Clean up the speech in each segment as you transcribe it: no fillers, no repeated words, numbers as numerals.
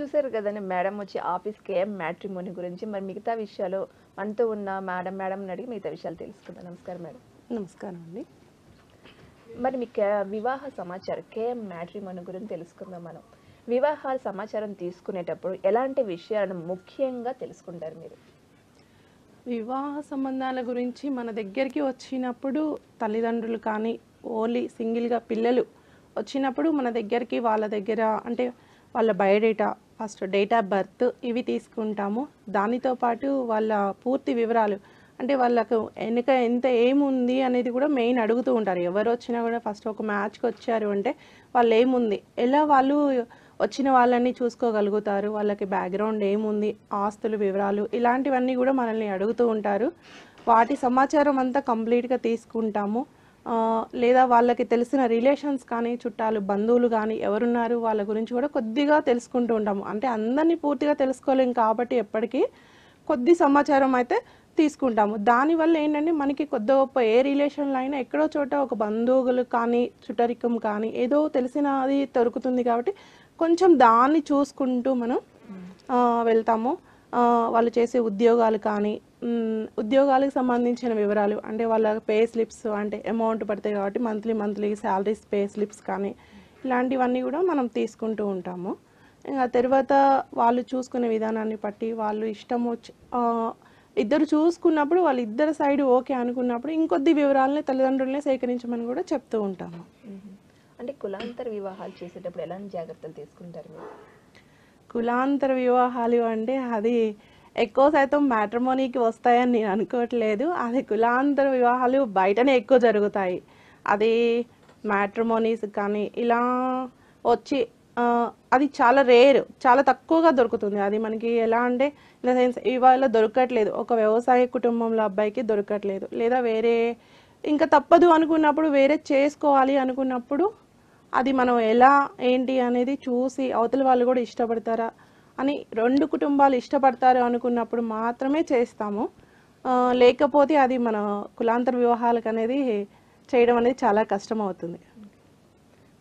చూసారు కదండీ మేడం వచ్చి ఆఫీస్‌కి మ్యాట్రిమోనీ గురించి మరి మిగతా విషయాలు మనతో ఉన్న మేడంని అడిగి మిగతా విషయాలు తెలుసుకుందాం. నమస్కారం మేడం. నమస్కారం అండి. మరి మీ వివాహ సమాచారం మ్యాట్రిమోనీ గురించి తెలుసుకుందాం మనం. వివాహాల సమాచారం తీసుకునేటప్పుడు ఎలాంటి విషయాలను ముఖ్యంగా తెలుసుకుంటారు మీరు? వివాహ సంబంధాల గురించి మన దగ్గరికి వచ్చినప్పుడు తల్లిదండ్రులు కానీ ఓన్లీ సింగిల్గా పిల్లలు వచ్చినప్పుడు మన దగ్గరికి వాళ్ళ దగ్గర అంటే వాళ్ళ biodata, first date of birth ఇవి తీసుకుంటాము. దానితో పాటు వాళ్ళ పూర్తి వివరాలు అంటే వాళ్ళకు వెనుక ఎంత ఏముంది అనేది కూడా మెయిన్ అడుగుతూ ఉంటారు. ఎవరు వచ్చినా కూడా ఫస్ట్ ఒక మ్యాచ్కి వచ్చారు అంటే వాళ్ళు ఏముంది, ఎలా వాళ్ళు వచ్చిన వాళ్ళని చూసుకోగలుగుతారు, వాళ్ళకి బ్యాక్గ్రౌండ్ ఏముంది, ఆస్తులు వివరాలు ఇలాంటివన్నీ కూడా మనల్ని అడుగుతూ ఉంటారు. వాటి సమాచారం అంతా కంప్లీట్గా తీసుకుంటాము. లేదా వాళ్ళకి తెలిసిన రిలేషన్స్ కానీ చుట్టాలు బంధువులు కానీ ఎవరున్నారు వాళ్ళ గురించి కూడా కొద్దిగా తెలుసుకుంటూ ఉంటాము. అంటే అందరినీ పూర్తిగా తెలుసుకోలేం కాబట్టి ఎప్పటికీ కొద్ది సమాచారం అయితే తీసుకుంటాము. దానివల్ల ఏంటంటే మనకి కొద్ది గొప్ప ఏ రిలేషన్లో అయినా ఎక్కడో చోట ఒక బంధువులు కానీ చుట్టరికం కానీ ఏదో తెలిసినది దొరుకుతుంది కాబట్టి కొంచెం దాన్ని చూసుకుంటూ మనం వెళ్తాము. వాళ్ళు చేసే ఉద్యోగాలు కానీ ఉద్యోగాలకు సంబంధించిన వివరాలు అంటే వాళ్ళ పే స్లిప్స్ అంటే అమౌంట్ పడతాయి కాబట్టి మంత్లీ శాలరీస్ పే స్లిప్స్ కానీ ఇలాంటివన్నీ కూడా మనం తీసుకుంటూ ఉంటాము. ఇంకా తర్వాత వాళ్ళు చూసుకునే విధానాన్ని బట్టి వాళ్ళు ఇష్టం వచ్చి ఇద్దరు చూసుకున్నప్పుడు వాళ్ళు ఇద్దరు సైడ్ ఓకే అనుకున్నప్పుడు ఇంకొద్ది వివరాలని తల్లిదండ్రులనే సేకరించమని కూడా చెప్తూ ఉంటాము. అంటే కులాంతర వివాహాలు చేసేటప్పుడు ఎలాంటి జాగ్రత్తలు తీసుకుంటారు మీరు? కులాంతర వివాహాలు అంటే అది ఎక్కువ శాతం మ్యాట్రిమోనీకి వస్తాయని నేను అనుకోవట్లేదు. అది కులాంతర వివాహాలు బయటనే ఎక్కువ జరుగుతాయి. అది మ్యాట్రిమోనీస్ కానీ ఇలా వచ్చి అది చాలా రేర్, చాలా తక్కువగా దొరుకుతుంది. అది మనకి ఎలా అంటే ఇన్ ద సెన్స్ ఇవాళ దొరకట్లేదు, ఒక వ్యవసాయ కుటుంబంలో అబ్బాయికి దొరకట్లేదు, లేదా వేరే ఇంకా తప్పదు అనుకున్నప్పుడు వేరే చేసుకోవాలి అనుకున్నప్పుడు అది మనం ఎలా ఏంటి అనేది చూసి అవతల వాళ్ళు కూడా ఇష్టపడతారా అని రెండు కుటుంబాలు ఇష్టపడతారు అనుకున్నప్పుడు మాత్రమే చేస్తాము. లేకపోతే అది మన కులాంతర వివాహాలకు అనేది చేయడం అనేది చాలా కష్టం అవుతుంది.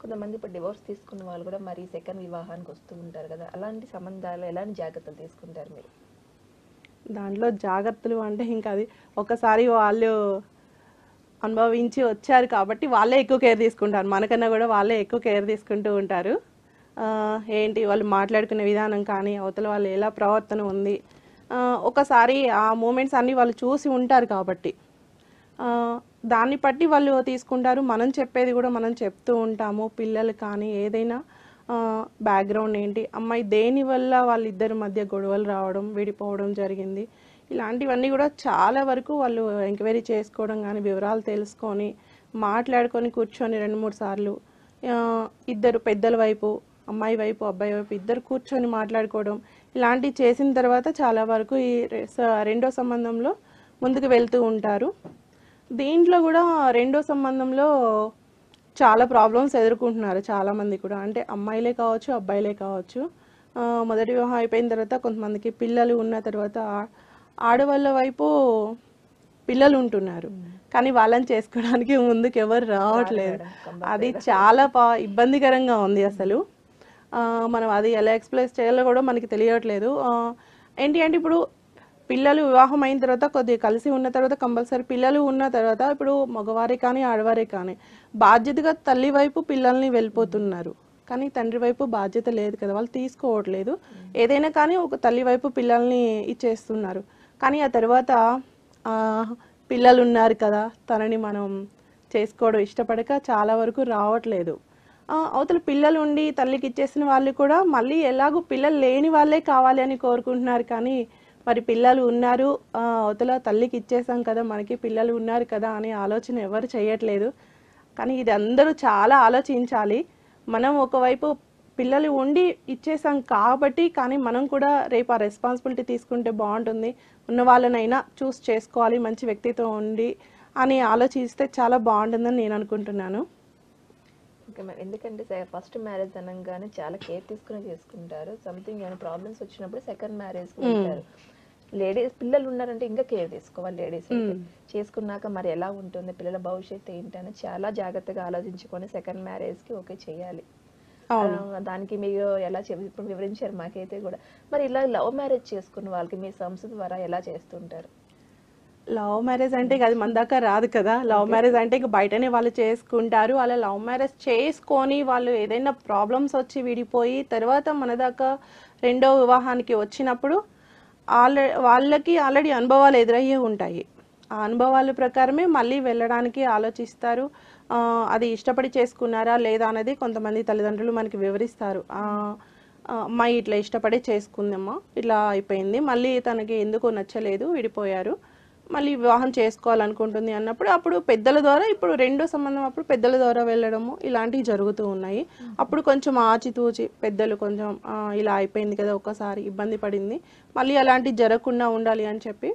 కొంతమంది ఇప్పుడు డివోర్స్ తీసుకున్న వాళ్ళు కూడా మరి సెకండ్ వివాహానికి వస్తూ ఉంటారు కదా, అలాంటి సంబంధాలు ఎలాంటి జాగ్రత్తలు తీసుకుంటారు మీరు? దాంట్లో జాగ్రత్తలు అంటే ఇంకా అది ఒకసారి వాళ్ళు అనుభవించి వచ్చారు కాబట్టి వాళ్ళే ఎక్కువ కేర్ తీసుకుంటారు, మనకన్నా కూడా వాళ్ళే ఎక్కువ కేర్ తీసుకుంటూ ఉంటారు. ఏంటి వాళ్ళు మాట్లాడుకునే విధానం కానీ అవతల వాళ్ళు ఎలా ప్రవర్తన ఉంది ఒకసారి ఆ మూమెంట్స్ అన్నీ వాళ్ళు చూసి ఉంటారు కాబట్టి దాన్ని బట్టి వాళ్ళు తీసుకుంటారు. మనం చెప్పేది కూడా మనం చెప్తూ ఉంటాము. పిల్లలు కానీ ఏదైనా బ్యాక్గ్రౌండ్ ఏంటి, అమ్మాయి దేనివల్ల వాళ్ళిద్దరి మధ్య గొడవలు రావడం విడిపోవడం జరిగింది, ఇలాంటివన్నీ కూడా చాలా వరకు వాళ్ళు ఎంక్వైరీ చేసుకోవడం కానీ వివరాలు తెలుసుకొని మాట్లాడుకొని కూర్చొని 2-3 సార్లు ఇద్దరు పెద్దల వైపు అమ్మాయి వైపు అబ్బాయి వైపు ఇద్దరు కూర్చొని మాట్లాడుకోవడం ఇలాంటివి చేసిన తర్వాత చాలా వరకు ఈ రెండో సంబంధంలో ముందుకు వెళ్తూ ఉంటారు. దీంట్లో కూడా రెండో సంబంధంలో చాలా ప్రాబ్లమ్స్ ఎదుర్కొంటున్నారు చాలామంది కూడా, అంటే అమ్మాయిలే కావచ్చు అబ్బాయిలే కావచ్చు. మొదటి వివాహం అయిపోయిన తర్వాత కొంతమందికి పిల్లలు ఉన్న తర్వాత ఆడవాళ్ళ వైపు పిల్లలు ఉంటున్నారు కానీ వాళ్ళని చేసుకోవడానికి ముందుకు ఎవరు రావట్లేదు. అది చాలా ఇబ్బందికరంగా ఉంది అసలు. మనం అది ఎలా ఎక్స్ప్లెయిన్ చేయాలో కూడా మనకి తెలియట్లేదు. ఏంటి అంటే ఇప్పుడు పిల్లలు వివాహం అయిన తర్వాత కొద్దిగా కలిసి ఉన్న తర్వాత కంపల్సరీ పిల్లలు ఉన్న తర్వాత ఇప్పుడు మగవారే కానీ ఆడవారే కానీ బాధ్యతగా తల్లి వైపు పిల్లల్ని వెళ్ళిపోతున్నారు కానీ తండ్రి వైపు బాధ్యత లేదు కదా, వాళ్ళు తీసుకోవట్లేదు. ఏదైనా కానీ ఒక తల్లి వైపు పిల్లల్ని ఇచ్చేస్తున్నారు. కానీ ఆ తర్వాత పిల్లలు ఉన్నారు కదా తనని మనం చేసుకోవడం ఇష్టపడక చాలా వరకు రావట్లేదు. అవతల పిల్లలు ఉండి తల్లికి ఇచ్చేసిన వాళ్ళు కూడా మళ్ళీ ఎలాగో పిల్లలు లేని వాళ్ళే కావాలి అని కోరుకుంటున్నారు. కానీ మరి పిల్లలు ఉన్నారు అవతల తల్లికి ఇచ్చేసాం కదా మనకి పిల్లలు ఉన్నారు కదా అనే ఆలోచన ఎవరు చేయట్లేదు. కానీ ఇది అందరూ చాలా ఆలోచించాలి. మనం ఒకవైపు పిల్లలు ఉండి ఇచ్చేసాం కాబట్టి కానీ మనం కూడా రేపు ఆ రెస్పాన్సిబిలిటీ తీసుకుంటే బాగుంటుంది, ఉన్న వాళ్ళనైనా చూస్ చేసుకోవాలి మంచి వ్యక్తిత్వం ఉండి అని ఆలోచిస్తే చాలా బాగుంటుందని నేను అనుకుంటున్నాను. ఓకే మేడం, ఎందుకంటే ఫస్ట్ మ్యారేజ్ అనగానే చాలా కేర్ తీసుకుని చేసుకుంటారు. సంథింగ్ ఏమైనా ప్రాబ్లమ్స్ వచ్చినప్పుడు సెకండ్ మ్యారేజ్ ఉంటారు. లేడీస్ పిల్లలు ఉన్నారంటే ఇంకా కేర్ తీసుకోవాలి. లేడీస్ చేసుకున్నాక మరి ఎలా ఉంటుంది పిల్లల భవిష్యత్తు ఏంటని చాలా జాగ్రత్తగా ఆలోచించుకొని సెకండ్ మ్యారేజ్కి ఓకే చేయాలి. దానికి మీరు ఎలా ఇప్పుడు వివరించారు మాకైతే కూడా. మరి ఇలా లవ్ మ్యారేజ్ చేసుకున్న వాళ్ళకి మీ సంస్థ ద్వారా ఎలా చేస్తుంటారు? లవ్ మ్యారేజ్ అంటే అది మన దాకా రాదు కదా. లవ్ మ్యారేజ్ అంటే ఇక బయటనే వాళ్ళు చేసుకుంటారు. అలా లవ్ మ్యారేజ్ చేసుకొని వాళ్ళు ఏదైనా ప్రాబ్లమ్స్ వచ్చి విడిపోయి తర్వాత మన దాకా రెండో వివాహానికి వచ్చినప్పుడు వాళ్ళకి ఆల్రెడీ అనుభవాలు ఎదురయ్యే ఉంటాయి. ఆ అనుభవాల ప్రకారమే మళ్ళీ వెళ్ళడానికి ఆలోచిస్తారు. అది ఇష్టపడి చేసుకున్నారా లేదా అనేది కొంతమంది తల్లిదండ్రులు మనకి వివరిస్తారు. అమ్మాయి ఇట్లా ఇష్టపడి చేసుకుందమ్మా, ఇట్లా అయిపోయింది, మళ్ళీ తనకి ఎందుకో నచ్చలేదు, విడిపోయారు, మళ్ళీ వివాహం చేసుకోవాలనుకుంటుంది అన్నప్పుడు అప్పుడు పెద్దల ద్వారా, ఇప్పుడు రెండో సంబంధం అప్పుడు పెద్దల ద్వారా వెళ్ళడము ఇలాంటివి జరుగుతూ ఉన్నాయి. అప్పుడు కొంచెం ఆచితూచి పెద్దలు కొంచెం ఇలా అయిపోయింది కదా, ఒక్కసారి ఇబ్బంది పడింది, మళ్ళీ అలాంటివి జరగకుండా ఉండాలి అని చెప్పి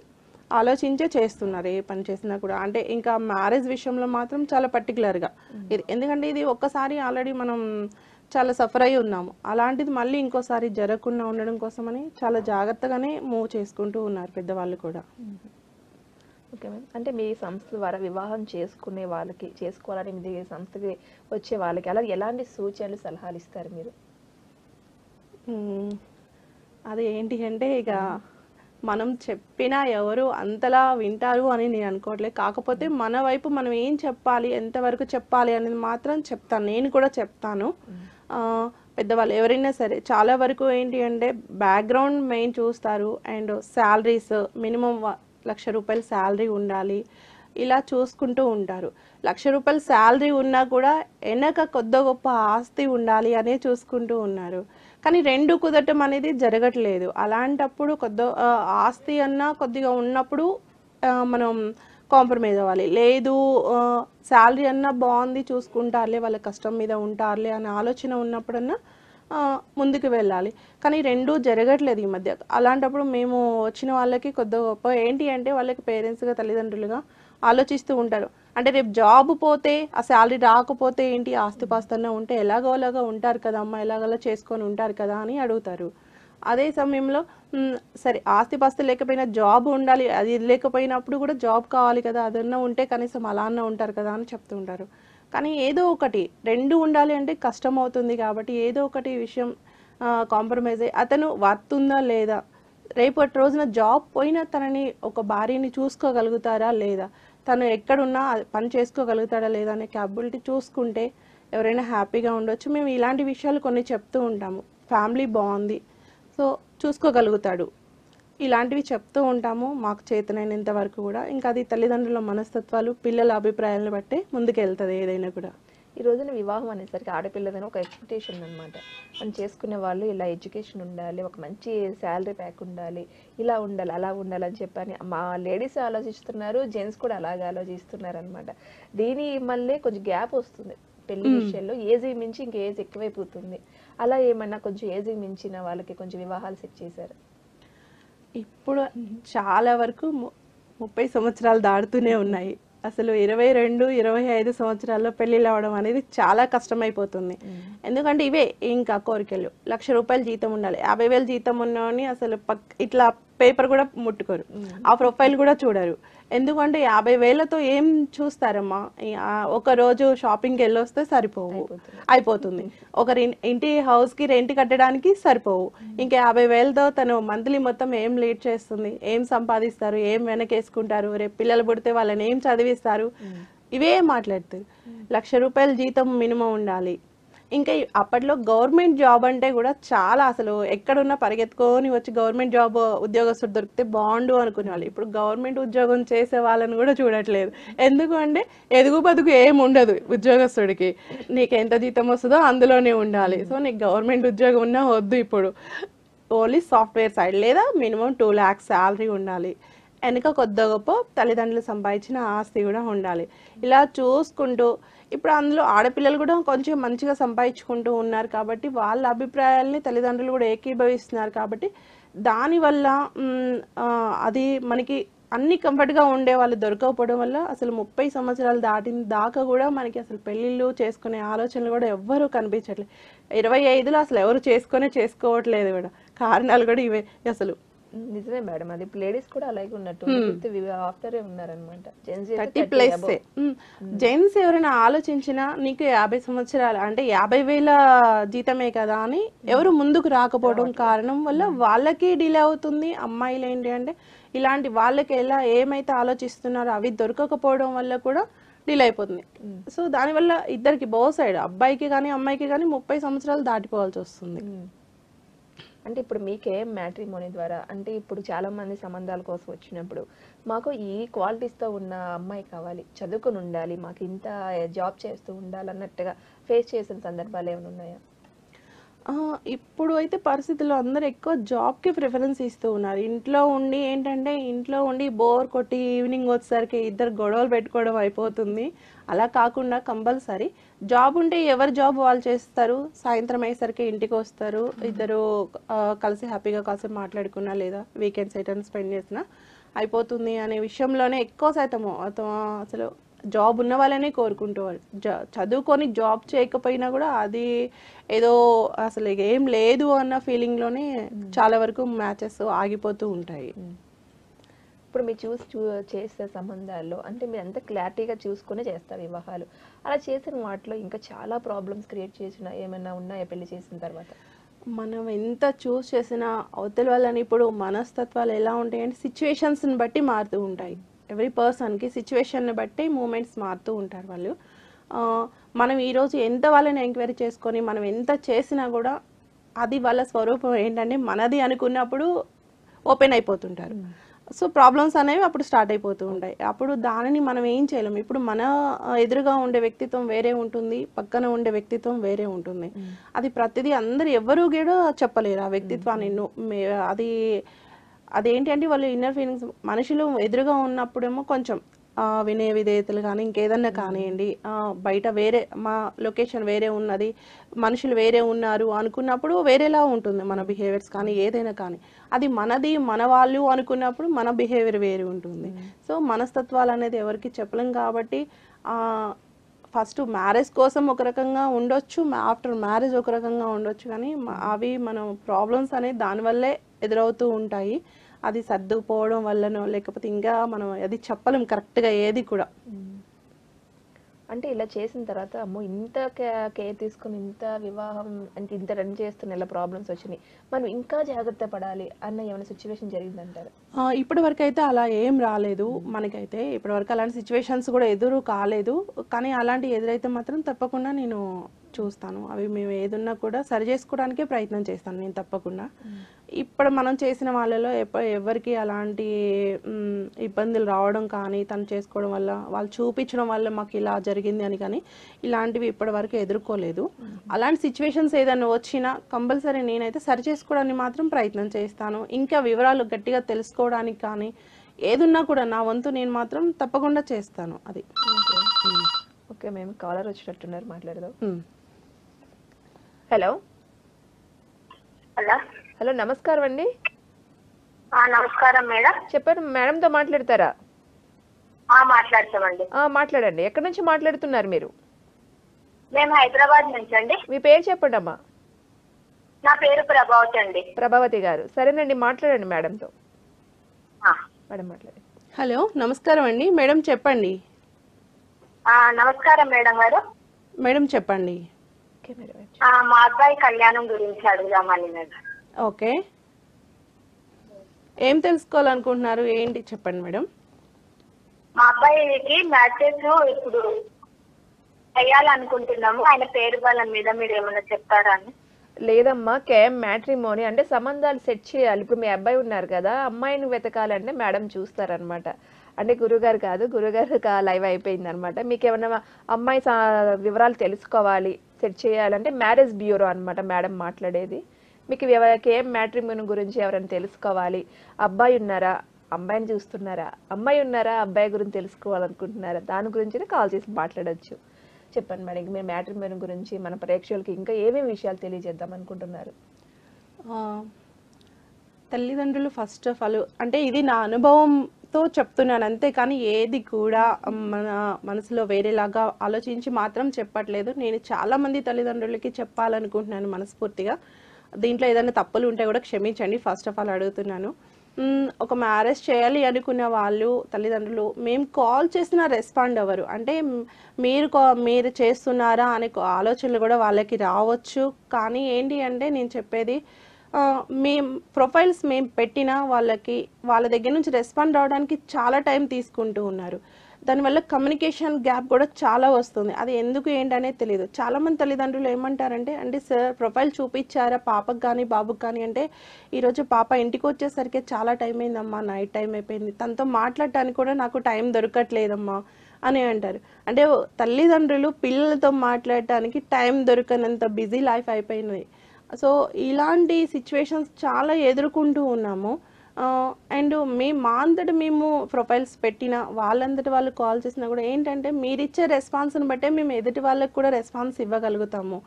ఆలోచించే చేస్తున్నారు ఏ పని చేసినా కూడా. అంటే ఇంకా మ్యారేజ్ విషయంలో మాత్రం చాలా పర్టికులర్గా ఇది, ఎందుకంటే ఇది ఒక్కసారి ఆల్రెడీ మనం చాలా సఫర్ అయి ఉన్నాము, అలాంటిది మళ్ళీ ఇంకోసారి జరగకుండా ఉండడం కోసమని చాలా జాగ్రత్తగానే మూవ్ చేసుకుంటూ ఉన్నారు పెద్దవాళ్ళు కూడా. Okay ma'am. అంటే మీ సంస్థ ద్వారా వివాహం చేసుకునే వాళ్ళకి, చేసుకోవాలని మీ సంస్థకి వచ్చే వాళ్ళకి అలా ఎలాంటి సూచనలు సలహాలు ఇస్తారు మీరు? అది ఏంటి అంటే ఇక మనం చెప్పినా ఎవరు అంతలా వింటారు అని నేను అనుకోవట్లేదు. కాకపోతే మన వైపు మనం ఏం చెప్పాలి, ఎంతవరకు చెప్పాలి అనేది మాత్రం చెప్తాను, నేను కూడా చెప్తాను. పెద్దవాళ్ళు ఎవరైనా సరే చాలా వరకు ఏంటి అంటే బ్యాక్గ్రౌండ్ మెయిన్ చూస్తారు, అండ్ శాలరీస్ మినిమం 1,00,000 రూపాయల శాలరీ ఉండాలి, ఇలా చూసుకుంటూ ఉంటారు. 1,00,000 రూపాయల శాలరీ ఉన్నా కూడా వెనక కొద్ది గొప్ప ఆస్తి ఉండాలి అనే చూసుకుంటూ ఉన్నారు. కానీ రెండు కుదరటం అనేది జరగట్లేదు. అలాంటప్పుడు ఆస్తి అన్నా కొద్దిగా ఉన్నప్పుడు మనం కాంప్రమైజ్ అవ్వాలి. లేదు శాలరీ అన్నా బాగుంది, చూసుకుంటారులే, వాళ్ళ కష్టం మీద ఉంటారులే అనే ఆలోచన ఉన్నప్పుడన్నా ముందుకు వెళ్ళాలి. కానీ రెండూ జరగట్లేదు ఈ మధ్య. అలాంటప్పుడు మేము వచ్చిన వాళ్ళకి కొద్ది గొప్ప ఏంటి అంటే వాళ్ళకి పేరెంట్స్గా, తల్లిదండ్రులుగా ఆలోచిస్తూ ఉంటారు. అంటే రేపు జాబ్ పోతే, ఆ శాలరీ రాకపోతే ఏంటి, ఆస్తిపాస్తన్నా ఉంటే ఎలాగోలాగా ఉంటారు కదా అమ్మ, ఎలాగోలా చేసుకొని ఉంటారు కదా అని అడుగుతారు. అదే సమయంలో సరే ఆస్తిపాస్తు లేకపోయినా జాబ్ ఉండాలి, అది లేకపోయినప్పుడు కూడా జాబ్ కావాలి కదా, అదన్నా ఉంటే కనీసం అలా అన్నా ఉంటారు కదా అని చెప్తూ ఉంటారు. కానీ ఏదో ఒకటి రెండు ఉండాలి అంటే కష్టం అవుతుంది కాబట్టి ఏదో ఒకటి విషయం కాంప్రమైజ్ అయ్యి అతను వర్తుందా లేదా, రేపటి రోజున జాబ్ పోయినా తనని ఒక భార్యని చూసుకోగలుగుతారా లేదా, తను ఎక్కడున్నా పని చేసుకోగలుగుతాడా లేదా అనే క్యాపబిలిటీ చూసుకుంటే ఎవరైనా హ్యాపీగా ఉండొచ్చు. మేము ఇలాంటి విషయాలు కొన్ని చెప్తూ ఉంటాము. ఫ్యామిలీ బాగుంది, సో చూసుకోగలుగుతాడు, ఇలాంటివి చెప్తూ ఉంటాము మాకు చేతనైనంత వరకు కూడా. ఇంకా అది తల్లిదండ్రుల మనస్తత్వాలు, పిల్లల అభిప్రాయాలను బట్టే ముందుకు వెళ్తుంది ఏదైనా కూడా. ఈ రోజున వివాహం అనేసరికి ఆడపిల్లదని ఒక ఎక్స్పెక్టేషన్ అనమాట. మనం చేసుకునే వాళ్ళు ఇలా ఎడ్యుకేషన్ ఉండాలి, ఒక మంచి శాలరీ ప్యాక్ ఉండాలి, ఇలా ఉండాలి, అలా ఉండాలి అని చెప్పని మా లేడీస్ ఆలోచిస్తున్నారు, జెంట్స్ కూడా అలాగే ఆలోచిస్తున్నారు అనమాట. దీని మళ్ళీ కొంచెం గ్యాప్ వస్తుంది పెళ్లి విషయంలో, ఏజ్ మించి ఇంక ఏజ్ ఎక్కువైపోతుంది. అలా ఏమన్నా కొంచెం ఏజ్ మించిన వాళ్ళకి కొంచెం వివాహాలు సెట్ చేశారు? ఇప్పుడు చాలా వరకు 30 సంవత్సరాలు దాడుతూనే ఉన్నాయి. అసలు 22, 25 సంవత్సరాల్లో పెళ్ళిళ్ళు అవ్వడం అనేది చాలా కష్టమైపోతుంది. ఎందుకంటే ఇవే ఇంకా కోరికలు. 1,00,000 రూపాయలు జీతం ఉండాలి, 50,000 జీతం ఉన్నవాడిని అసలు ఇట్లా పేపర్ కూడా ముట్టుకోరు, ఆ ప్రొఫైల్ కూడా చూడరు. ఎందుకంటే 50,000తో ఏం చూస్తారమ్మా, ఒక రోజు షాపింగ్కి వెళ్ళొస్తే సరిపోవు, అయిపోతుంది. ఇంటి హౌస్కి రెంట్ కట్టడానికి సరిపోవు. ఇంకా 50,000తో తను మంత్లీ మొత్తం ఏం లీడ్ చేస్తుంది, ఏం సంపాదిస్తారు, ఏం వెనకేసుకుంటారు, రేపు పిల్లలు పుడితే వాళ్ళని ఏం చదివిస్తారు, ఇవే మాట్లాడుతారు. 1,00,000 రూపాయల జీతం మినిమం ఉండాలి. ఇంకా అప్పట్లో గవర్నమెంట్ జాబ్ అంటే కూడా చాలా అసలు ఎక్కడున్నా పరిగెత్తుకొని వచ్చి గవర్నమెంట్ జాబ్ ఉద్యోగస్తుడు దొరికితే బాగుండు అనుకునేవాళ్ళు. ఇప్పుడు గవర్నమెంట్ ఉద్యోగం చేసే వాళ్ళని కూడా చూడట్లేదు. ఎందుకు అంటే ఎదుగు బతుకు ఏమి ఉండదు ఉద్యోగస్తుడికి, నీకు ఎంత జీతం వస్తుందో అందులోనే ఉండాలి. సో నీకు గవర్నమెంట్ ఉద్యోగం ఉన్నా వద్దు, ఇప్పుడు ఓన్లీ సాఫ్ట్వేర్ సైడ్ లేదా మినిమం 2 lakhs శాలరీ ఉండాలి, వెనక కొద్ది గొప్ప తల్లిదండ్రులు సంపాదించిన ఆస్తి కూడా ఉండాలి. ఇలా చూసుకుంటూ ఇప్పుడు అందులో ఆడపిల్లలు కూడా కొంచెం మంచిగా సంపాదించుకుంటూ ఉన్నారు కాబట్టి వాళ్ళ అభిప్రాయాల్ని తల్లిదండ్రులు కూడా ఏకీభవిస్తున్నారు కాబట్టి దానివల్ల అది మనకి అన్ని కంఫర్ట్గా ఉండే వాళ్ళు దొరకకపోవడం వల్ల అసలు 30 సంవత్సరాలు దాటిన దాకా కూడా మనకి అసలు పెళ్ళిళ్ళు చేసుకునే ఆలోచనలు కూడా ఎవ్వరూ కనిపించట్లేదు. 25లో అసలు ఎవరు చేసుకోవట్లేదు కూడా. కారణాలు కూడా ఇవే. అసలు నిజమే మేడం, అది లేడీస్ కూడా అలాగే ఉన్నట్టు ఆఫ్టరే ఉన్నారనమాట. 30+ జెంట్స్ ఎవరైనా ఆలోచించినా నీకు 50 సంవత్సరాలు అంటే 50,000 జీతమే కదా అని ఎవరు ముందుకు రాకపోవడం కారణం వల్ల వాళ్ళకి డిలే అవుతుంది. అమ్మాయిలు ఏంటి అంటే ఇలాంటి వాళ్ళకి ఏమైతే ఆలోచిస్తున్నారో అవి దొరకకపోవడం వల్ల కూడా డిలే అయిపోతుంది. సో దానివల్ల ఇద్దరికి బోత్ సైడ్, అబ్బాయికి కానీ అమ్మాయికి కానీ 30 సంవత్సరాలు దాటిపోవాల్సి వస్తుంది. అంటే ఇప్పుడు మీకేం మ్యాట్రిమోనీ ద్వారా, అంటే ఇప్పుడు చాలా మంది సంబంధాల కోసం వచ్చినప్పుడు మాకు ఈ క్వాలిటీస్తో ఉన్న అమ్మాయి కావాలి, చదువుకుని ఉండాలి, మాకు ఇంత జాబ్ చేస్తూ ఉండాలి అన్నట్టుగా ఫేస్ చేసిన సందర్భాలు ఏమైనా ఉన్నాయా? ఇప్పుడు అయితే పరిస్థితుల్లో అందరూ ఎక్కువ జాబ్కి ప్రిఫరెన్స్ ఇస్తూ ఉన్నారు. ఇంట్లో ఉండి ఏంటంటే ఇంట్లో ఉండి బోర్ కొట్టి ఈవినింగ్ వచ్చేసరికి ఇద్దరు గొడవలు పెట్టుకోవడం అయిపోతుంది. అలా కాకుండా కంపల్సరీ జాబ్ ఉంటే ఎవరి జాబ్ వాళ్ళు చేస్తారు, సాయంత్రం అయ్యేసరికి ఇంటికి వస్తారు, ఇద్దరు కలిసి హ్యాపీగా కాసేపు మాట్లాడుకున్నా లేదా వీకెండ్స్ ఎటైనా స్పెండ్ చేసినా అయిపోతుంది అనే విషయంలోనే ఎక్కువ శాతము అసలు జాబ్ ఉన్న వాళ్ళనే కోరుకుంటూ చదువుకొని జాబ్ చేయకపోయినా కూడా అది ఏదో అసలు ఏం లేదు అన్న ఫీలింగ్లోనే చాలా వరకు మ్యాచెస్ ఆగిపోతూ ఉంటాయి. ఇప్పుడు మీరు చేసే సంబంధాల్లో అంటే మీరు ఎంత క్లారిటీగా చూసుకునే చేస్తారు వివాహాలు, అలా చేసిన వాటిలో ఇంకా చాలా ప్రాబ్లమ్స్ క్రియేట్ చేసిన ఏమైనా ఉన్నాయా పెళ్లి చేసిన తర్వాత? మనం ఎంత చూస్ చేసినా అవతల వాళ్ళని ఇప్పుడు మనస్తత్వాలు ఎలా ఉంటాయంటే సిచ్యువేషన్స్ని బట్టి మారుతూ ఉంటాయి. ఎవ్రీ పర్సన్కి సిచ్యువేషన్ని బట్టి మూమెంట్స్ మారుతూ ఉంటారు వాళ్ళు. మనం ఈరోజు ఎంత వాళ్ళని ఎంక్వైరీ చేసుకొని మనం ఎంత చేసినా కూడా అది వాళ్ళ స్వరూపం ఏంటంటే మనది అనుకున్నప్పుడు ఓపెన్ అయిపోతుంటారు. సో ప్రాబ్లమ్స్ అనేవి అప్పుడు స్టార్ట్ అయిపోతూ ఉంటాయి. అప్పుడు దానిని మనం ఏం చేయలేము. ఇప్పుడు మన ఎదురుగా ఉండే వ్యక్తిత్వం వేరే ఉంటుంది, పక్కన ఉండే వ్యక్తిత్వం వేరే ఉంటుంది. అది ప్రతిదీ అందరు ఎవరు కూడా చెప్పలేరు ఆ వ్యక్తిత్వాన్ని. అదేంటి అంటే వాళ్ళు ఇన్నర్ ఫీలింగ్స్ మనుషులు ఎదురుగా ఉన్నప్పుడేమో కొంచెం వినయ విధేయతలు కానీ ఇంకేదన్నా కానివ్వండి, బయట వేరే మా లొకేషన్ వేరే ఉన్నది, మనుషులు వేరే ఉన్నారు అనుకున్నప్పుడు వేరేలా ఉంటుంది మన బిహేవియర్స్ కానీ ఏదైనా కానీ. అది మనది మన వాళ్ళు అనుకున్నప్పుడు మన బిహేవియర్ వేరే ఉంటుంది. సో మనస్తత్వాలు అనేది ఎవరికి చెప్పలేం కాబట్టి ఫస్ట్ మ్యారేజ్ కోసం ఒక రకంగా ఉండొచ్చు, ఆఫ్టర్ మ్యారేజ్ ఒక రకంగా ఉండొచ్చు, కానీ అవి మనం ప్రాబ్లమ్స్ అనేది దానివల్లే ఎదురవుతూ ఉంటాయి. అది సర్దుకుపోవడం వల్లనో లేకపోతే ఇంకా మనం అది చెప్పలేం కరెక్ట్గా ఏది కూడా. అంటే ఇలా చేసిన తర్వాత అమ్మో ఇంత కేర్ తీసుకుని ఇంత వివాహం అంటే ఇంత రన్ చేస్తున్న ఇలా ప్రాబ్లమ్స్ వచ్చినాయి, మనం ఇంకా జాగ్రత్త పడాలి అన్న ఏమైనా సిచ్యువేషన్ జరిగిందంటారు? ఇప్పటి వరకు అయితే అలా ఏం రాలేదు మనకైతే. ఇప్పటి వరకు అలాంటి సిచ్యువేషన్స్ కూడా ఎదురు కాలేదు. కానీ అలాంటి ఎదురైతే మాత్రం తప్పకుండా నేను చూస్తాను. అవి మేము ఏదున్నా కూడా సరి చేసుకోవడానికే ప్రయత్నం చేస్తాను నేను తప్పకుండా. ఇప్పుడు మనం చేసిన వాళ్ళలో ఎవరికి అలాంటి ఇబ్బందులు రావడం కానీ తను చేసుకోవడం వల్ల వాళ్ళు చూపించడం వల్ల మాకు ఇలా జరిగింది అని కానీ ఇలాంటివి ఇప్పటి వరకు ఎదుర్కోలేదు. అలాంటి సిచ్యువేషన్స్ ఏదైనా వచ్చినా కంపల్సరీ నేనైతే సరి చేసుకోవడానికి మాత్రం ప్రయత్నం చేస్తాను. ఇంకా వివరాలు గట్టిగా తెలుసుకోవడానికి కానీ ఏదున్నా కూడా నా వంతు నేను మాత్రం తప్పకుండా చేస్తాను. అది ఓకే. మేము కాలర్ వచ్చినట్టున్నారు, మాట్లాడదాం. హలో హలో హలో నమస్కారం అండి. నమస్కారం మేడం. చెప్పండి, మేడంతో మాట్లాడతారా? మాట్లాడతామండి. మాట్లాడండి. ఎక్కడి నుంచి మాట్లాడుతున్నారు మీరు? మేము హైదరాబాద్ నుంచి అండి. మీ పేరు చెప్పండి అమ్మా. నా పేరు ప్రభావతి అండి. ప్రభావతి గారు, సరేనండి మాట్లాడండి మేడంతో. మేడం మాట్లాడండి. హలో నమస్కారం అండి మేడం, చెప్పండి. నమస్కారం మేడం గారు. మేడం చెప్పండి. మా అబ్బాయి కళ్యాణం గురించి అడుగుదామని మేడం. ఓకే, ఏం తెలుసుకోవాలనుకుంటున్నారు, ఏంటి చెప్పండి మేడం. మా అబ్బాయికి మ్యాచెస్ ఇప్పుడు చేయాలనుకుంటున్నాము. ఆయన పేరు బలం మీద మీరు ఏమైనా చెప్తారా అని. లేదమ్మా, కేఎం మ్యాట్రిమోనీ అంటే సంబంధాలు సెట్ చేయాలి. ఇప్పుడు మీ అబ్బాయి ఉన్నారు కదా, అమ్మాయిని వెతకాలంటే మేడం చూస్తారనమాట. అంటే గురుగారు కాదు, గురుగారు లైవ్ అయిపోయింది అనమాట. మీకు ఏమన్నా అమ్మాయి వివరాలు తెలుసుకోవాలి, సెట్ చేయాలంటే మ్యారేజ్ బ్యూరో అనమాట మేడం మాట్లాడేది. మీకు కేఎం మ్యాట్రిమోనీ గురించి ఎవరైనా తెలుసుకోవాలి, అబ్బాయి ఉన్నారా, అమ్మాయిని చూస్తున్నారా, అమ్మాయి ఉన్నారా, అబ్బాయి గురించి తెలుసుకోవాలనుకుంటున్నారా, దాని గురించి కాల్ చేసి మాట్లాడచ్చు. చెప్పండి మేడం, మీరు మ్యాట్రిమోనీ గురించి మన ప్రేక్షకులకి ఇంకా ఏమేమి విషయాలు తెలియజేద్దాం అనుకుంటున్నారు? తల్లిదండ్రులు ఫస్ట్ ఆఫ్ ఆల్ అంటే ఇది నా అనుభవంతో చెప్తున్నాను అంతే, కానీ ఏది కూడా మన మనసులో వేరేలాగా ఆలోచించి మాత్రం చెప్పట్లేదు. నేను చాలామంది తల్లిదండ్రులకి చెప్పాలనుకుంటున్నాను మనస్ఫూర్తిగా. దీంట్లో ఏదైనా తప్పులు ఉంటే కూడా క్షమించండి, ఫస్ట్ ఆఫ్ ఆల్ అడుగుతున్నాను. ఒక మ్యారేజ్ చేయాలి అనుకునే వాళ్ళు తల్లిదండ్రులు మేము కాల్ చేసినా రెస్పాండ్ అవ్వరు. అంటే మీరు చేస్తున్నారా అనే ఆలోచనలు కూడా వాళ్ళకి రావచ్చు. కానీ ఏంటి అంటే నేను చెప్పేది మేము ప్రొఫైల్స్ మేము పెట్టినా వాళ్ళకి వాళ్ళ దగ్గర నుంచి రెస్పాండ్ రావడానికి చాలా టైం తీసుకుంటూ ఉన్నారు. దానివల్ల కమ్యూనికేషన్ గ్యాప్ కూడా చాలా వస్తుంది. అది ఎందుకు ఏంటనేది తెలియదు. చాలామంది తల్లిదండ్రులు ఏమంటారంటే, అంటే సార్ ప్రొఫైల్ చూపించారా పాపకు కానీ బాబుకి కానీ అంటే, ఈరోజు పాప ఇంటికి వచ్చేసరికి చాలా టైం అయిందమ్మా, నైట్ టైం అయిపోయింది, తనతో మాట్లాడటానికి కూడా నాకు టైం దొరకట్లేదమ్మా అని అంటారు. అంటే తల్లిదండ్రులు పిల్లలతో మాట్లాడటానికి టైం దొరకనంత బిజీ లైఫ్ అయిపోయింది. సో ఇలాంటి సిచ్యువేషన్స్ చాలా ఎదుర్కొంటూ ఉన్నాము. అండ్ మా అంతటా మేము ప్రొఫైల్స్ పెట్టినా వాళ్ళంతటి వాళ్ళు కాల్ చేసినా కూడా ఏంటంటే మీరిచ్చే రెస్పాన్స్ని బట్టే మేము ఎదుటి వాళ్ళకి కూడా రెస్పాన్స్ ఇవ్వగలుగుతాము.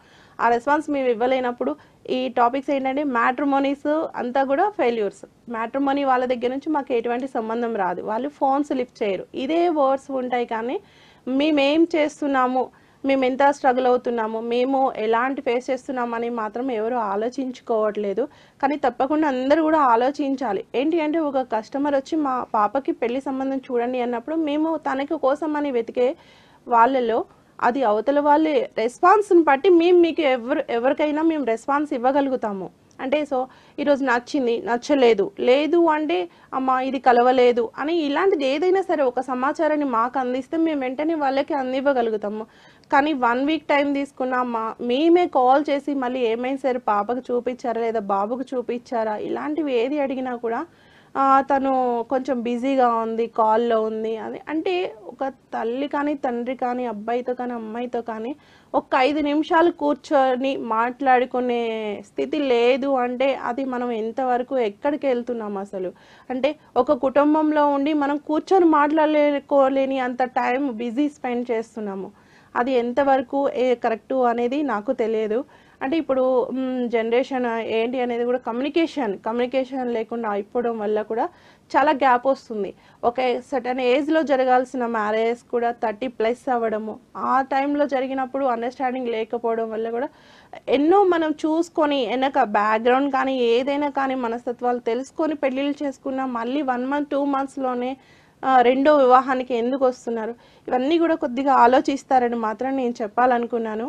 ఆ రెస్పాన్స్ మేము ఇవ్వలేనప్పుడు ఈ టాపిక్స్ ఏంటంటే మ్యాట్రిమోనీస్ అంతా కూడా ఫెయిల్యూర్స్. మ్యాట్రిమోనీ వాళ్ళ దగ్గర నుంచి మాకు ఎటువంటి సంబంధం రాదు, వాళ్ళు ఫోన్స్ లిఫ్ట్ చేయరు, ఇదే వర్డ్స్ ఉంటాయి. కానీ మేమేం చేస్తున్నాము, మేము ఎంత స్ట్రగుల్ అవుతున్నాము, మేము ఎలాంటి ఫేస్ చేస్తున్నామని మాత్రం ఎవరు ఆలోచించుకోవట్లేదు. కానీ తప్పకుండా అందరూ కూడా ఆలోచించాలి. ఏంటి అంటే ఒక కస్టమర్ వచ్చి మా పాపకి పెళ్లి సంబంధం చూడండి అన్నప్పుడు మేము తనకి కోసం అని వెతికే వాళ్ళలో అది అవతల వాళ్ళే రెస్పాన్స్ని బట్టి మేము మీకు ఎవరికైనా మేము రెస్పాన్స్ ఇవ్వగలుగుతాము. అంటే సో ఈరోజు నచ్చింది, నచ్చలేదు, లేదు అంటే అమ్మ ఇది కలవలేదు అని ఇలాంటిది ఏదైనా సరే ఒక సమాచారాన్ని మాకు అందిస్తే మేము వెంటనే వాళ్ళకి అందివ్వగలుగుతాము. కానీ 1 వీక్ టైం తీసుకున్నా మేమే కాల్ చేసి మళ్ళీ ఏమైనా సరే పాపకు చూపించారా లేదా బాబుకు చూపించారా ఇలాంటివి ఏది అడిగినా కూడా తను కొంచెం బిజీగా ఉంది, కాల్లో ఉంది అని. అంటే ఒక తల్లి కానీ తండ్రి కానీ అబ్బాయితో కానీ అమ్మాయితో కానీ ఒక 5 నిమిషాలు కూర్చొని మాట్లాడుకునే స్థితి లేదు అంటే అది మనం ఎంతవరకు ఎక్కడికి వెళ్తున్నాం అసలు. అంటే ఒక కుటుంబంలో ఉండి మనం కూర్చొని మాట్లాడుకోలేని అంత టైం బిజీ స్పెండ్ చేస్తున్నాము. అది ఎంతవరకు కరెక్టు అనేది నాకు తెలియదు. అంటే ఇప్పుడు జనరేషన్ ఏంటి అనేది కూడా కమ్యూనికేషన్ లేకుండా అయిపోవడం వల్ల కూడా చాలా గ్యాప్ వస్తుంది. ఒక సర్టన్ ఏజ్లో జరగాల్సిన మ్యారేజ్ కూడా 30+ అవ్వడము, ఆ టైంలో జరిగినప్పుడు అండర్స్టాండింగ్ లేకపోవడం వల్ల కూడా ఎన్నో మనం చూసుకొని వెనక బ్యాక్గ్రౌండ్ కానీ ఏదైనా కానీ మనస్తత్వాలు తెలుసుకొని పెళ్ళిళ్ళు చేసుకున్న మళ్ళీ 1 month 2 monthsలోనే రెండో వివాహానికి ఎందుకు వస్తున్నారు, ఇవన్నీ కూడా కొద్దిగా ఆలోచిస్తారని మాత్రం నేను చెప్పాలనుకున్నాను.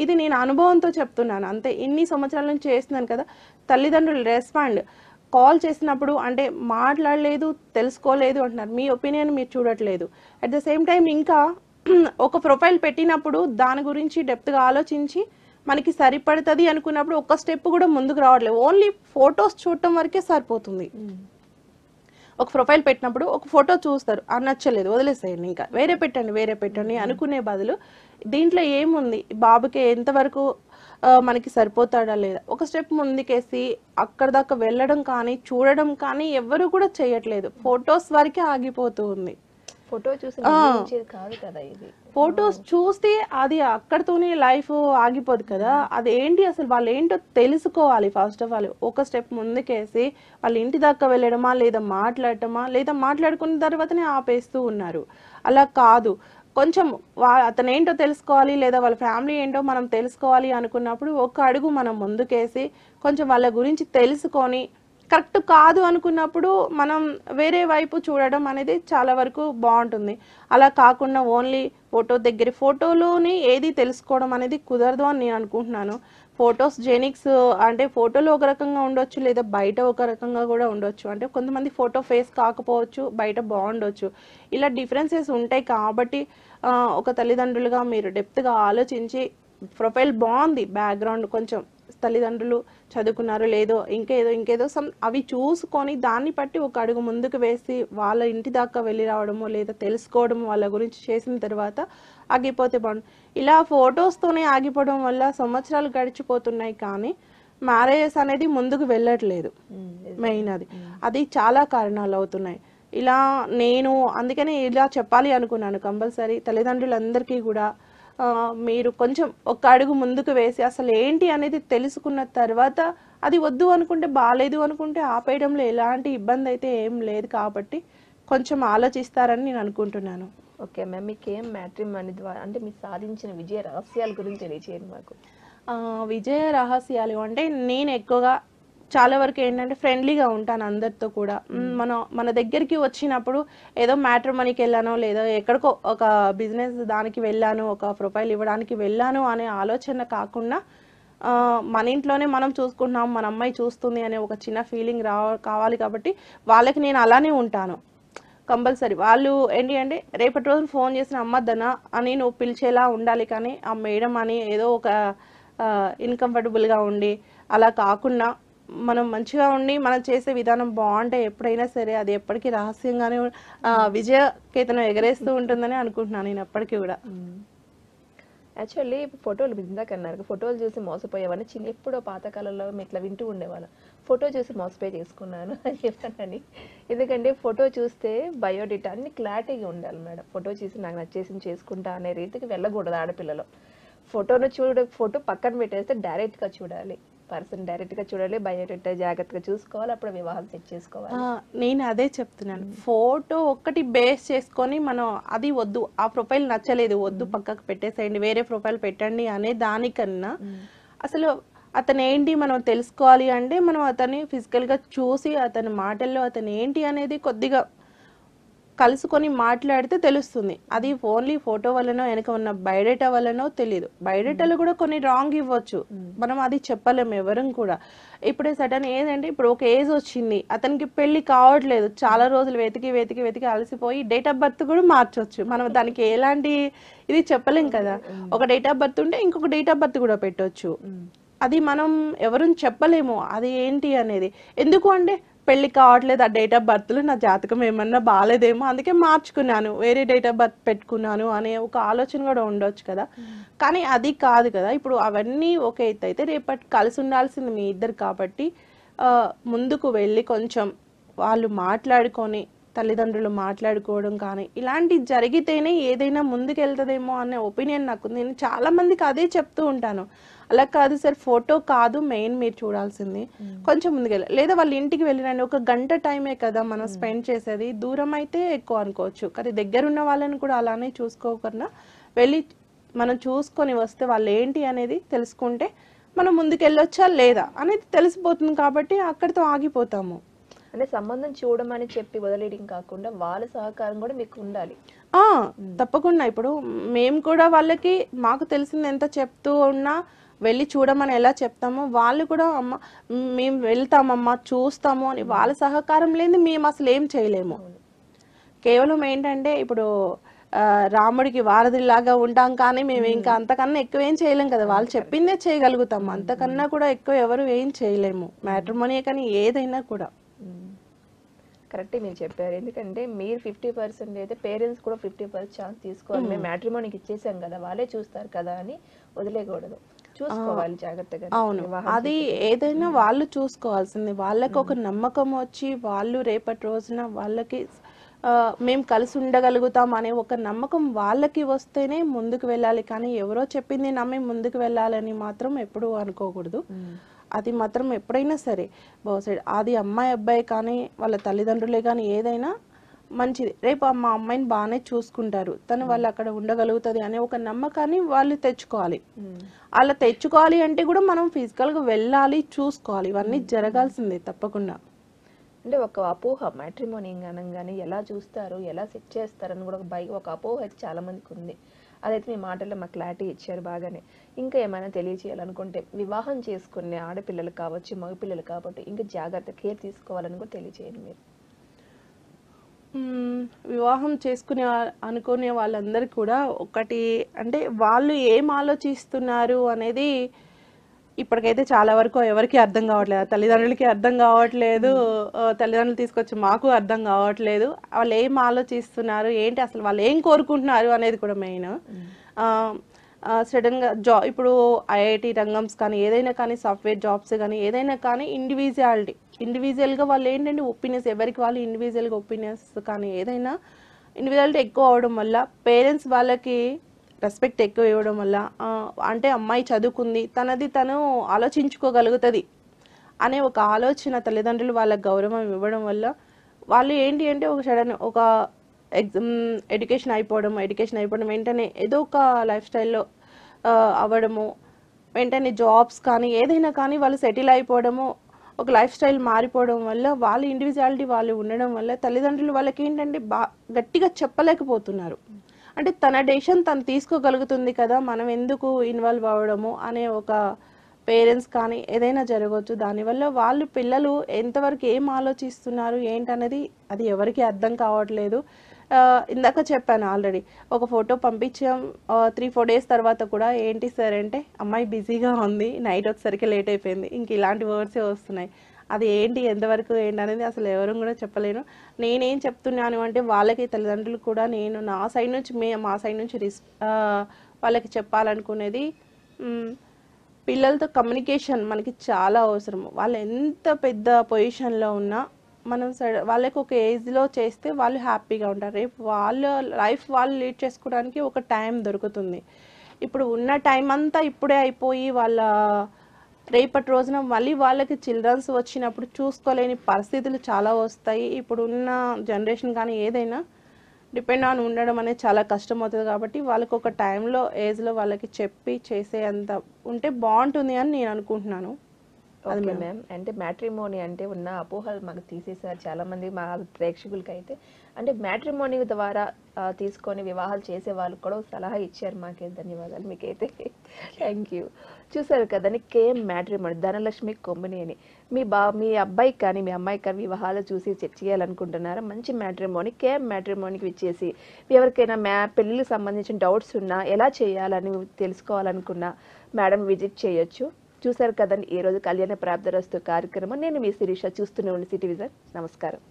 ఇది నేను అనుభవంతో చెప్తున్నాను అంతే. ఇన్ని సంవత్సరాల నుంచి చేస్తున్నాను కదా. తల్లిదండ్రులు రెస్పాండ్ కాల్ చేసినప్పుడు అంటే మాట్లాడలేదు, తెలుసుకోలేదు అంటున్నారు, మీ ఒపీనియన్ మీరు చూడట్లేదు. అట్ ద సేమ్ టైం ఇంకా ఒక ప్రొఫైల్ పెట్టినప్పుడు దాని గురించి డెప్త్గా ఆలోచించి మనకి సరిపడుతుంది అనుకున్నప్పుడు ఒక స్టెప్ కూడా ముందుకు రావట్లేదు. ఓన్లీ ఫొటోస్ చూడటం వరకే సరిపోతుంది. ఒక ప్రొఫైల్ పెట్టినప్పుడు ఒక ఫోటో చూస్తారు, నచ్చలేదు వదిలేసేయండి, ఇంకా వేరే పెట్టండి అనుకునే బదులు దీంట్లో ఏముంది, బాబుకి ఎంతవరకు మనకి సరిపోతాడా లేదా ఒక స్టెప్ ముందుకేసి అక్కడ దాకా వెళ్ళడం కానీ చూడడం కానీ ఎవరు కూడా చేయట్లేదు. ఫొటోస్ వరకే ఆగిపోతూ ఉంది. ఫోటో చూసి కాదు కదా, ఇది ఫొటోస్ చూస్తే అది అక్కడతోనే లైఫ్ ఆగిపోదు కదా. అది ఏంటి అసలు వాళ్ళు ఏంటో తెలుసుకోవాలి. ఫస్ట్ ఆఫ్ ఆల్ ఒక స్టెప్ ముందుకేసి వాళ్ళ ఇంటి దాకా వెళ్ళడమా లేదా మాట్లాడటమా లేదా మాట్లాడుకున్న తర్వాతనే ఆపేస్తూ ఉన్నారు. అలా కాదు, కొంచెం అతను ఏంటో తెలుసుకోవాలి లేదా వాళ్ళ ఫ్యామిలీ ఏంటో మనం తెలుసుకోవాలి అనుకున్నప్పుడు ఒక అడుగు మనం ముందుకేసి కొంచెం వాళ్ళ గురించి తెలుసుకొని కరెక్ట్ కాదు అనుకున్నప్పుడు మనం వేరే వైపు చూడడం అనేది చాలా వరకు బాగుంటుంది. అలా కాకుండా ఓన్లీ ఫోటోలోనే ఏది తెలుసుకోవడం అనేది కుదరదు అని నేను అనుకుంటున్నాను. ఫొటోస్ జెనిక్స్ అంటే ఫోటోలో ఒక రకంగా ఉండొచ్చు లేదా బయట ఒక రకంగా కూడా ఉండొచ్చు. అంటే కొంతమంది ఫోటో ఫేస్ కాకపోవచ్చు, బయట బాగుండొచ్చు. ఇలా డిఫరెన్సెస్ ఉంటాయి. కాబట్టి ఒక తల్లిదండ్రులుగా మీరు డెప్త్గా ఆలోచించి ప్రొఫైల్ బాగుంది, బ్యాక్గ్రౌండ్ కొంచెం తల్లిదండ్రులు చదువుకున్నారు లేదో ఇంకేదో అవి చూసుకొని దాన్ని బట్టి ఒక అడుగు ముందుకు వేసి వాళ్ళ ఇంటి దాకా వెళ్ళి రావడమో లేదా తెలుసుకోవడము వాళ్ళ గురించి చేసిన తర్వాత ఆగిపోతే బాగుంది. ఇలా ఫొటోస్తోనే ఆగిపోవడం వల్ల సంవత్సరాలు గడిచిపోతున్నాయి కానీ మ్యారేజెస్ అనేది ముందుకు వెళ్ళట్లేదు. మెయిన్ అది చాలా కారణాలు అవుతున్నాయి. ఇలా నేను అందుకనే ఇలా చెప్పాలి అనుకున్నాను. కంపల్సరీ తల్లిదండ్రులందరికీ కూడా మీరు కొంచెం ఒక అడుగు ముందుకు వేసి అసలు ఏంటి అనేది తెలుసుకున్న తర్వాత అది వద్దు అనుకుంటే బాగాలేదు అనుకుంటే ఆపేయడంలో ఎలాంటి ఇబ్బంది అయితే ఏం లేదు. కాబట్టి కొంచెం ఆలోచిస్తారని నేను అనుకుంటున్నాను. ఓకే మ్యామ్, మీకేం మ్యాట్రిమోనీ ద్వారా అంటే మీరు సాధించిన విజయ రహస్యాల గురించి తెలియచేయండి మాకు. విజయ రహస్యాలు అంటే నేను ఎక్కువగా చాలా వరకు ఏంటంటే ఫ్రెండ్లీగా ఉంటాను అందరితో కూడా. మన దగ్గరికి వచ్చినప్పుడు ఏదో మ్యాట్రిమోనీకి వెళ్ళానో లేదా ఎక్కడికో ఒక బిజినెస్ దానికి వెళ్ళాను, ఒక ప్రొఫైల్ ఇవ్వడానికి వెళ్ళాను అనే ఆలోచన కాకుండా మన ఇంట్లోనే మనం చూసుకుంటున్నాం, మన అమ్మాయి చూస్తుంది అనే ఒక చిన్న ఫీలింగ్ కావాలి కాబట్టి వాళ్ళకి నేను అలానే ఉంటాను కంపల్సరీ. వాళ్ళు ఏంటి అంటే రేపటి రోజు ఫోన్ చేసిన అమ్మద్దనా అని నువ్వు పిలిచేలా ఉండాలి, కానీ ఆ మేడం అని ఏదో ఒక ఇన్కంఫర్టబుల్గా ఉండి అలా కాకుండా మనం మంచిగా ఉండి మనం చేసే విధానం బాగుంటే ఎప్పుడైనా సరే అది ఎప్పటికీ రహస్యంగానే విజయకేతనం ఎగరేస్తూ ఉంటుందని అనుకుంటున్నాను నేను ఎప్పటికీ కూడా. యాక్చువల్లీ ఫోటోలు ఇందాక అన్నారు, ఫోటోలు చూసి మోసపోయేవని ఎప్పుడో పాతకాలంలో మేము ఇట్లా వింటూ ఉండేవాళ్ళం, ఫోటో చూసి మోసపోయి చేసుకున్నాను అని చెప్పానని. ఎందుకంటే ఫోటో చూస్తే బయోడేటా అన్ని క్లారిటీగా ఉండాలి మేడం. ఫోటో చూసి నాకు నచ్చేసి చేసుకుంటా అనే రీతికి వెళ్ళకూడదు ఆడపిల్లలు. ఫోటో పక్కన పెట్టేస్తే డైరెక్ట్గా చూడాలి, పర్సన్ డైరెక్ట్గా చూడాలి, బయోడేటా జాగ్రత్తగా చూసుకోవాలి, అప్పుడు వివాహం సెట్ చేసుకోవాలి. నేను అదే చెప్తున్నాను, ఫోటో ఒక్కటి బేస్ చేసుకొని మనం అది వద్దు, ఆ ప్రొఫైల్ నచ్చలేదు వద్దు పక్కకు పెట్టేసేయండి వేరే ప్రొఫైల్ పెట్టండి అనే దానికన్నా అసలు అతను ఏంటి మనం తెలుసుకోవాలి అంటే మనం అతన్ని ఫిజికల్గా చూసి అతని మాటల్లో అతను ఏంటి అనేది కొద్దిగా కలుసుకొని మాట్లాడితే తెలుస్తుంది. అది ఓన్లీ ఫోటో వల్లనో వెనక ఉన్న బయోడేటా వల్లనో తెలియదు. బయోడేటాలో కూడా కొన్ని రాంగ్ ఇవ్వచ్చు, మనం అది చెప్పలేము ఎవరం కూడా. ఇప్పుడే సడన్ ఏదంటే ఇప్పుడు ఒక ఏజ్ వచ్చింది, అతనికి పెళ్లి కావట్లేదు, చాలా రోజులు వెతికి వెతికి వెతికి అలసిపోయి డేట్ ఆఫ్ బర్త్ కూడా మార్చొచ్చు. మనం దానికి ఎలాంటి ఇది చెప్పలేం కదా. ఒక డేట్ ఆఫ్ బర్త్ ఉంటే ఇంకొక డేట్ ఆఫ్ బర్త్ కూడా పెట్టొచ్చు. అది మనం ఎవరు చెప్పలేము అది ఏంటి అనేది. ఎందుకు అంటే పెళ్లి కావట్లేదు, ఆ డేట్ ఆఫ్ బర్త్లో నా జాతకం ఏమన్నా బాగాలేదేమో అందుకే మార్చుకున్నాను, వేరే డేట్ ఆఫ్ బర్త్ పెట్టుకున్నాను అనే ఒక ఆలోచన కూడా ఉండొచ్చు కదా. కానీ అది కాదు కదా. ఇప్పుడు అవన్నీ ఒక ఎత్తు అయితే రేపటి కలిసి ఉండాల్సింది మీ ఇద్దరు కాబట్టి ముందుకు వెళ్ళి కొంచెం వాళ్ళు మాట్లాడుకొని తల్లిదండ్రులు మాట్లాడుకోవడం కానీ ఇలాంటి జరిగితేనే ఏదైనా ముందుకు వెళ్తుందేమో అనే ఒపీనియన్ నాకు. నేను చాలా మందికి అదే చెప్తూ ఉంటాను, అలా కాదు సార్ ఫోటో కాదు మెయిన్ మీరు చూడాల్సింది, కొంచెం ముందుకెళ్ళి లేదా వాళ్ళ ఇంటికి వెళ్ళినండి, ఒక గంట టైమే కదా మనం స్పెండ్ చేసేది. దూరం అయితే ఎక్కువ అనుకోవచ్చు, కానీ దగ్గరున్న వాళ్ళని కూడా అలానే చూసుకోకుండా వెళ్ళి మనం చూసుకొని వస్తే వాళ్ళు ఏంటి అనేది తెలుసుకుంటే మనం ముందుకెళ్ళొచ్చా లేదా అనేది తెలిసిపోతుంది. కాబట్టి అక్కడితో ఆగిపోతాము. అంటే సంబంధం చూడమని చెప్పి వదిలేయడం కాకుండా వాళ్ళ సహకారం కూడా మీకు ఉండాలి. తప్పకుండా. ఇప్పుడు మేము కూడా వాళ్ళకి మాకు తెలిసింది ఎంత చెప్తూ ఉన్నా వెళ్ళి చూడమని ఎలా చెప్తామో వాళ్ళు కూడా అమ్మ మేము వెళ్తామమ్మా చూస్తాము అని వాళ్ళ సహకారం లేని మేము అసలు ఏం చేయలేము. కేవలం ఏంటంటే ఇప్పుడు రాముడికి వారధిలాగా ఉంటాం, కానీ మేము ఇంకా అంతకన్నా ఎక్కువ ఏం చేయలేం కదా. వాళ్ళు చెప్పిందే చేయగలుగుతాము, అంతకన్నా కూడా ఎక్కువ ఎవరు ఏం చేయలేము. మ్యాట్రిమోనీ కానీ ఏదైనా కూడా. కరెక్టే మీరు చెప్పారు. ఎందుకంటే మీరు 50% అయితే పేరెంట్స్ కూడా 50% ఛాన్స్ తీసుకోవాలి. మేము మ్యాట్రిమోనీకి ఇచ్చేసాం కదా వాళ్ళే చూస్తారు కదా అని వదిలేయకూడదు, చూసుకోవాలి జాగ్రత్తగా. అవును, అది ఏదైనా వాళ్ళు చూసుకోవాల్సింది. వాళ్ళకి ఒక నమ్మకం వచ్చి వాళ్ళు రేపటి రోజున వాళ్ళకి మేము కలిసి ఉండగలుగుతాం అనే ఒక నమ్మకం వాళ్ళకి వస్తేనే ముందుకు వెళ్ళాలి. కానీ ఎవరో చెప్పింది నమ్మి ముందుకు వెళ్ళాలని మాత్రం ఎప్పుడూ అనుకోకూడదు. అది మాత్రం ఎప్పుడైనా సరే బహుశా అది అమ్మాయి అబ్బాయి కానీ వాళ్ళ తల్లిదండ్రులే కానీ ఏదైనా మంచిది. రేపు మా అమ్మాయిని బాగానే చూసుకుంటారు, తను వాళ్ళు అక్కడ ఉండగలుగుతుంది అనే ఒక నమ్మకాన్ని వాళ్ళు తెచ్చుకోవాలి. అలా తెచ్చుకోవాలి అంటే కూడా మనం ఫిజికల్గా వెళ్ళాలి, చూసుకోవాలి, ఇవన్నీ జరగాల్సిందే తప్పకుండా. అంటే ఒక అపోహ మ్యాట్రిమోనీ అనగానే ఎలా చూస్తారు ఎలా సెట్ చేస్తారని కూడా ఒక అపోహ అయితే చాలా మందికి ఉంది. అదైతే మీ మాటల్లో మాకు క్లారిటీ ఇచ్చారు బాగానే. ఇంకా ఏమైనా తెలియజేయాలనుకుంటే వివాహం చేసుకునే ఆడపిల్లలు కావచ్చు మగపిల్లలు కాబట్టి ఇంకా జాగ్రత్త కేర్ తీసుకోవాలని కూడా తెలియజేయండి మీరు. వివాహం అనుకునే వాళ్ళందరూ కూడా ఒకటి అంటే వాళ్ళు ఏం ఆలోచిస్తున్నారు అనేది ఇప్పటికైతే చాలా వరకు ఎవరికి అర్థం కావట్లేదు. తల్లిదండ్రులకి అర్థం కావట్లేదు, తల్లిదండ్రులు తీసుకొచ్చి మాకు అర్థం కావట్లేదు. వాళ్ళు ఏం ఆలోచిస్తున్నారు ఏంటి అసలు వాళ్ళు ఏం కోరుకుంటున్నారు అనేది కూడా మెయిన్. సడన్గా ఇప్పుడు ఐఐటి రంగమ్స్ కానీ ఏదైనా కానీ సాఫ్ట్వేర్ జాబ్స్ కానీ ఏదైనా కానీ ఇండివిజువల్గా వాళ్ళు ఏంటంటే ఒపీనియన్స్ ఎవరికి వాళ్ళు ఇండివిజువల్గా ఒపీనియన్స్ కానీ ఏదైనా ఇండివిజువాలిటీ ఎక్కువ అవడం వల్ల పేరెంట్స్ వాళ్ళకి రెస్పెక్ట్ ఎక్కువ ఇవ్వడం వల్ల అంటే అమ్మాయి చదువుకుంది తనది తను ఆలోచించుకోగలుగుతుంది అనే ఒక ఆలోచన తల్లిదండ్రులు వాళ్ళకి గౌరవం ఇవ్వడం వల్ల వాళ్ళు ఏంటి అంటే ఒక సడన్ ఒక ఎడ్యుకేషన్ అయిపోవడం వెంటనే ఏదో ఒక లైఫ్ స్టైల్లో అవ్వడము, వెంటనే జాబ్స్ కానీ ఏదైనా కానీ వాళ్ళు సెటిల్ అయిపోవడము, ఒక లైఫ్ స్టైల్ మారిపోవడం వల్ల వాళ్ళ ఇండివిజువాలిటీ వాళ్ళు ఉండడం వల్ల తల్లిదండ్రులు వాళ్ళకి ఏంటంటే గట్టిగా చెప్పలేకపోతున్నారు. అంటే తన డెసిషన్ తను తీసుకోగలుగుతుంది కదా, మనం ఎందుకు ఇన్వాల్వ్ అవ్వడము అనే ఒక పేరెంట్స్ కానీ ఏదైనా జరగవచ్చు. దానివల్ల వాళ్ళు పిల్లలు ఎంతవరకు ఏం ఆలోచిస్తున్నారు ఏంటనేది అది ఎవరికి అర్థం కావట్లేదు. ఇందాక చెప్పాను ఆల్రెడీ, ఒక ఫోటో పంపించాం 3-4 డేస్ తర్వాత కూడా ఏంటి సార్ అంటే అమ్మాయి బిజీగా ఉంది, నైట్ వచ్చేసరికి లేట్ అయిపోయింది, ఇంక ఇలాంటి వర్డ్సే వస్తున్నాయి. అది ఏంటి ఎంతవరకు ఏంటి అనేది అసలు ఎవరు కూడా చెప్పలేను. నేనేం చెప్తున్నాను అంటే వాళ్ళకి తల్లిదండ్రులు కూడా నేను నా సైడ్ నుంచి మా సైడ్ నుంచి వాళ్ళకి చెప్పాలనుకునేది, పిల్లలతో కమ్యూనికేషన్ మనకి చాలా అవసరం. వాళ్ళు ఎంత పెద్ద పొజిషన్లో ఉన్నా మనం వాళ్ళకి ఒక ఏజ్లో చేస్తే వాళ్ళు హ్యాపీగా ఉంటారు. రేపు వాళ్ళ లైఫ్ వాళ్ళు లీడ్ చేసుకోవడానికి ఒక టైం దొరుకుతుంది. ఇప్పుడు ఉన్న టైం అంతా ఇప్పుడే అయిపోయి వాళ్ళ రేపటి రోజున మళ్ళీ వాళ్ళకి చిల్డ్రన్స్ వచ్చినప్పుడు చూసుకోలేని పరిస్థితులు చాలా వస్తాయి. ఇప్పుడు ఉన్న జనరేషన్ కానీ ఏదైనా డిపెండ్ ఆన్ ఉండడం అనేది చాలా కష్టం అవుతుంది. కాబట్టి వాళ్ళకి ఒక టైంలో ఏజ్లో వాళ్ళకి చెప్పి చేసే అంత ఉంటే బాగుంటుంది అని నేను అనుకుంటున్నాను. ఓకే మ్యామ్, అంటే మ్యాట్రిమోనీ అంటే ఉన్న అపోహలు మాకు తీసేసారు చాలా మంది మా ప్రేక్షకులకి. అయితే అంటే మ్యాట్రిమోనీ ద్వారా తీసుకొని వివాహాలు చేసే వాళ్ళకి కూడా సలహా ఇచ్చారు. మాకే ధన్యవాదాలు మీకైతే. Thank you. చూసారు కదండి, కేఎం మ్యాట్రిమోనీ, ధనలక్ష్మి కొమ్మిని అని. మీ అబ్బాయికి కానీ మీ అమ్మాయికి కానీ వివాహాలు చూసి చెక్ చేయాలనుకుంటున్నారా? మంచి మ్యాట్రిమోనీ, కేఎం మ్యాట్రిమోనీకి ఇచ్చేసి ఎవరికైనా పెళ్ళికి సంబంధించిన డౌట్స్ ఉన్నా, ఎలా చేయాలని తెలుసుకోవాలనుకున్నా మేడం విజిట్ చేయొచ్చు. చూసారు కదండి ఈ రోజు కళ్యాణ ప్రాప్తిరస్తు కార్యక్రమం. నేను మీ శిరీష. చూస్తూనే ఉండి సిటీ విజన్. నమస్కారం.